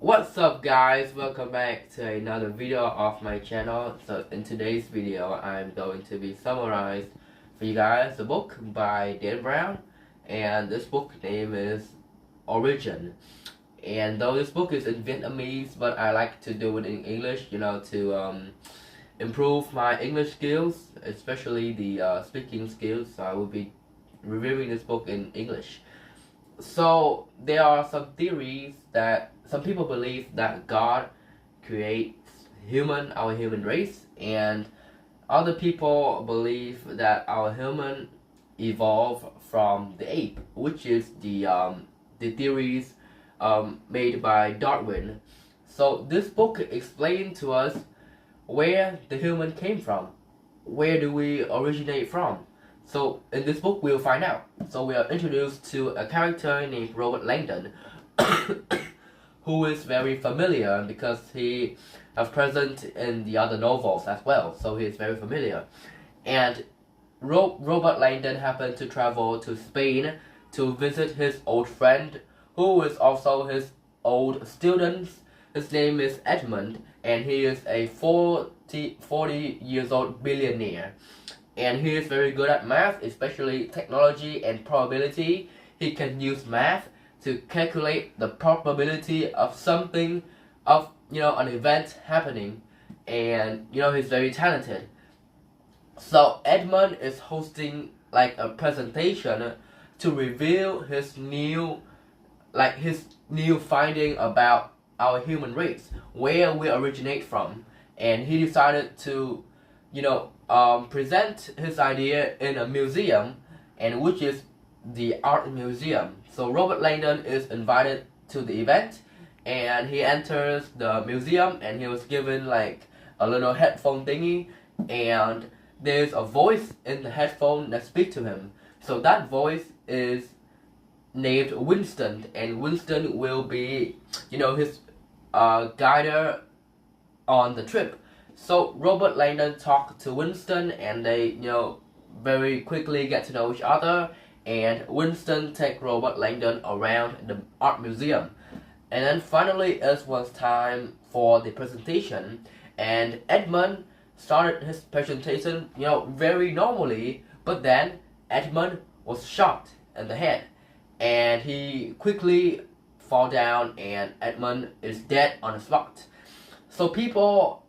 What's up guys, welcome back to another video of my channel. So in today's video I'm going to be summarized for you guys a book by Dan Brown, and this book name is Origin. And though this book is in Vietnamese, but I like to do it in English, to improve my English skills, especially the speaking skills. So I will be reviewing this book in English. So there are some theories that some people believe that God creates our human race, and other people believe that our human evolved from the ape, which is the theories made by Darwin. So this book explains to us where the human came from, where do we originate from. So in this book we'll find out. So we are introduced to a character named Robert Langdon who is very familiar because he is present in the other novels as well, so he is very familiar. And Robert Langdon happened to travel to Spain to visit his old friend who is also his old student. His name is Edmund, and he is a 40 years old billionaire. And he is very good at math, especially technology and probability. He can use math to calculate the probability of something, of an event happening, and he's very talented. So Edmund is hosting like a presentation to reveal his new finding about our human race, where we originate from, and he decided to present his idea in a museum, and which is the art museum. So Robert Langdon is invited to the event, and he enters the museum, and he was given like a little headphone thingy, and there's a voice in the headphone that speaks to him. So that voice is named Winston, and Winston will be his guider on the trip. So Robert Langdon talked to Winston, and they very quickly get to know each other, and Winston take Robert Langdon around the art museum. And then finally it was time for the presentation, and Edmund started his presentation very normally, but then Edmund was shot in the head, and he quickly fall down, and Edmund is dead on the spot. So people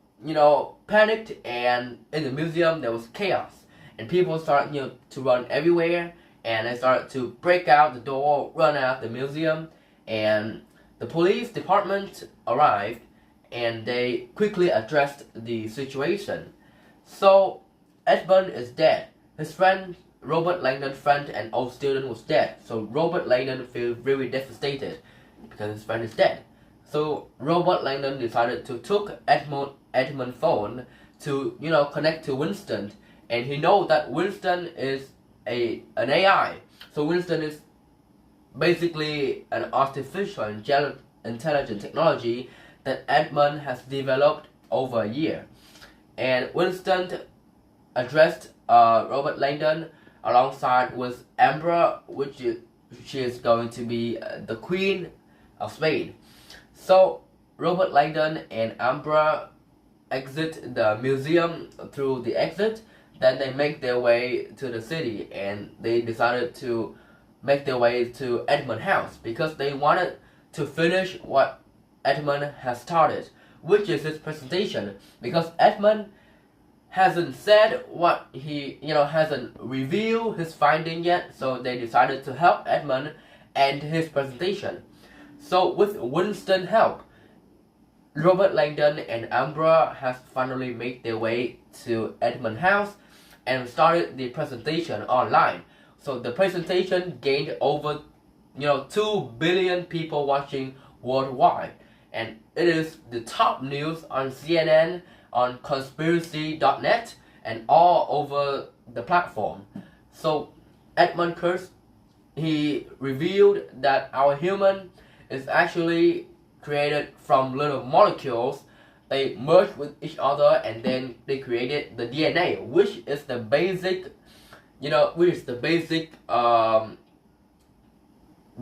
panicked, and in the museum there was chaos, and people started to run everywhere, and they started to break out the door, run out the museum, and the police department arrived, and they quickly addressed the situation. So Edmund is dead. His friend, Robert Langdon's friend and old student, was dead. So Robert Langdon feels very devastated because his friend is dead. So Robert Langdon decided to took Edmund's phone to connect to Winston, and he knows that Winston is an AI. So Winston is basically an artificial intelligent technology that Edmund has developed over a year. And Winston addressed Robert Langdon alongside with Ambra, she is going to be the Queen of Spain. So Robert Langdon and Ambra exit the museum through the exit. Then they make their way to the city, and they decided to make their way to Edmund's house because they wanted to finish what Edmund has started, which is his presentation, because Edmund hasn't said what he hasn't revealed his finding yet. So they decided to help Edmund end his presentation. So with Winston's help, Robert Langdon and Ambra has finally made their way to Edmund's house and started the presentation online. So the presentation gained over 2 billion people watching worldwide, and it is the top news on CNN, on conspiracy.net, and all over the platform. So Edmund Kurz, he revealed that our human is actually created from little molecules. They merged with each other, and then they created the DNA, which is the basic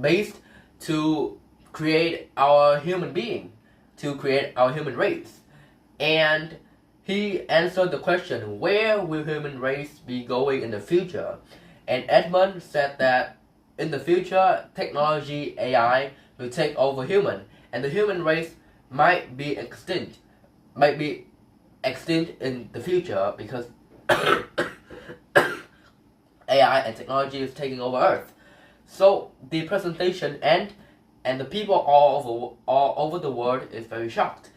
base to create our human being. to create our human race. And he answered the question, where will human race be going in the future? And Edmund said that in the future, technology, AI, will take over human, and the human race might be extinct in the future because AI and technology is taking over Earth. So the presentation ended, and the people all over the world is very shocked.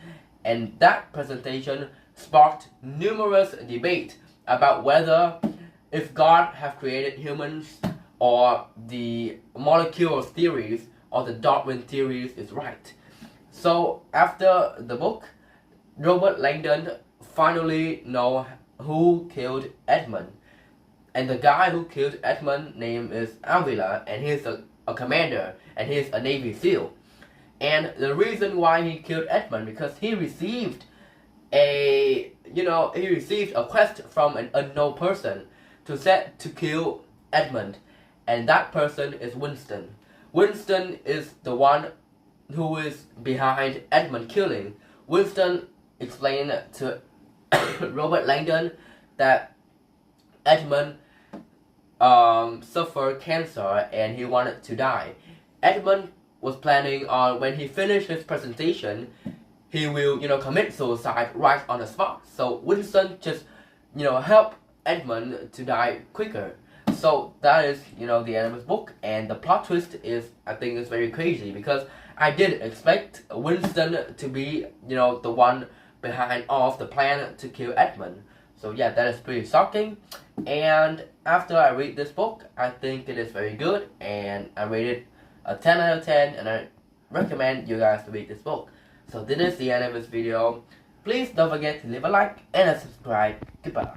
And that presentation sparked numerous debate about whether if God have created humans or the molecular theories or the Darwin theories is right. So after the book, Robert Langdon finally know who killed Edmund. And the guy who killed Edmund name is Avila, and he's a commander, and he's a Navy SEAL. And the reason why he killed Edmund because he received a quest from an unknown person to kill Edmund, and that person is Winston. Winston is the one who is behind Edmund killing. Winston explained to Robert Langdon that Edmund suffered cancer and he wanted to die. Edmund was planning on when he finished his presentation, he will commit suicide right on the spot. So Winston just helped Edmund to die quicker. So that is the end of his book, and the plot twist is, I think, is very crazy because I didn't expect Winston to be the one behind all of the plan to kill Edmund. So yeah, that is pretty shocking. And after I read this book, I think it is very good, and I rate it a 10 out of 10, and I recommend you guys to read this book. So this is the end of this video. Please don't forget to leave a like and a subscribe. Goodbye.